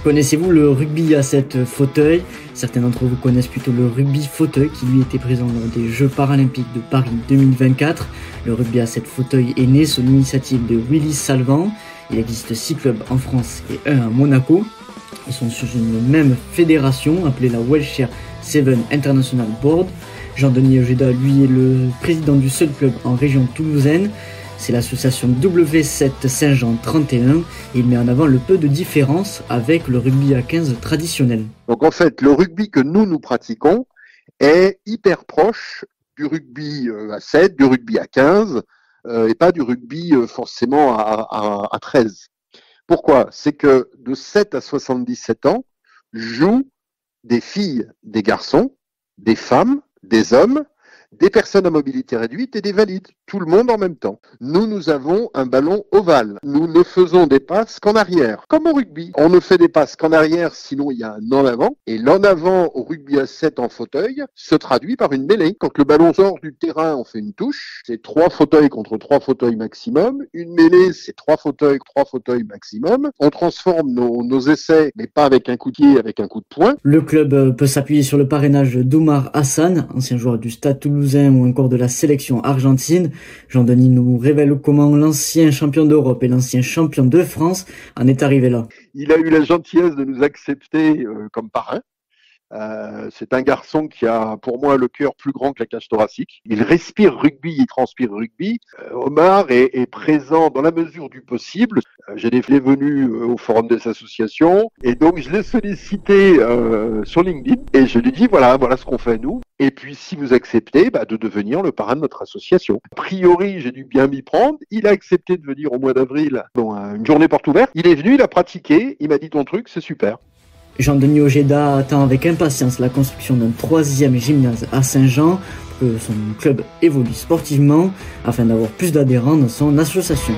Connaissez-vous le rugby à 7 fauteuils? Certains d'entre vous connaissent plutôt le rugby fauteuil qui lui était présent lors des Jeux paralympiques de Paris 2024. Le rugby à 7 fauteuils est né sous l'initiative de Willy Salvant. Il existe 6 clubs en France et 1 à Monaco. Ils sont sous une même fédération appelée la Welshire 7 International Board. Jean-Denis Ojeda, lui, est le président du seul club en région toulousaine. C'est l'association W7 Saint-Jean 31 et il met en avant le peu de différence avec le rugby à 15 traditionnel. Donc en fait, le rugby que nous pratiquons est hyper proche du rugby à 7, du rugby à 15 et pas du rugby forcément à 13. Pourquoi? C'est que de 7 à 77 ans jouent des filles, des garçons, des femmes, des hommes, des personnes à mobilité réduite et des valides, tout le monde en même temps. Nous avons un ballon ovale. Nous ne faisons des passes qu'en arrière, comme au rugby. On ne fait des passes qu'en arrière, sinon il y a un en avant. Et l'en avant au rugby à 7 en fauteuil se traduit par une mêlée. Quand le ballon sort du terrain, on fait une touche. C'est 3 fauteuils contre 3 fauteuils maximum. Une mêlée, c'est 3 fauteuils maximum. On transforme nos essais, mais pas avec un coup de pied, avec un coup de poing. Le club peut s'appuyer sur le parrainage d'Oumar Hassan, ancien joueur du Stade Toulousain ou encore de la sélection argentine. Jean-Denis nous révèle comment l'ancien champion d'Europe et l'ancien champion de France en est arrivé là. Il a eu la gentillesse de nous accepter comme parrain. C'est un garçon qui a, pour moi, le cœur plus grand que la cage thoracique. Il respire rugby, il transpire rugby. Omar est présent dans la mesure du possible. J'ai des venus au forum des associations et donc je l'ai sollicité sur LinkedIn et je lui ai dit voilà ce qu'on fait nous. Et puis si vous acceptez de devenir le parrain de notre association. A priori, j'ai dû bien m'y prendre. Il a accepté de venir au mois d'avril, une journée porte ouverte. Il est venu, il a pratiqué, il m'a dit ton truc, c'est super. Jean-Denis Ojeda attend avec impatience la construction d'un 3e gymnase à Saint-Jean pour que son club évolue sportivement afin d'avoir plus d'adhérents dans son association.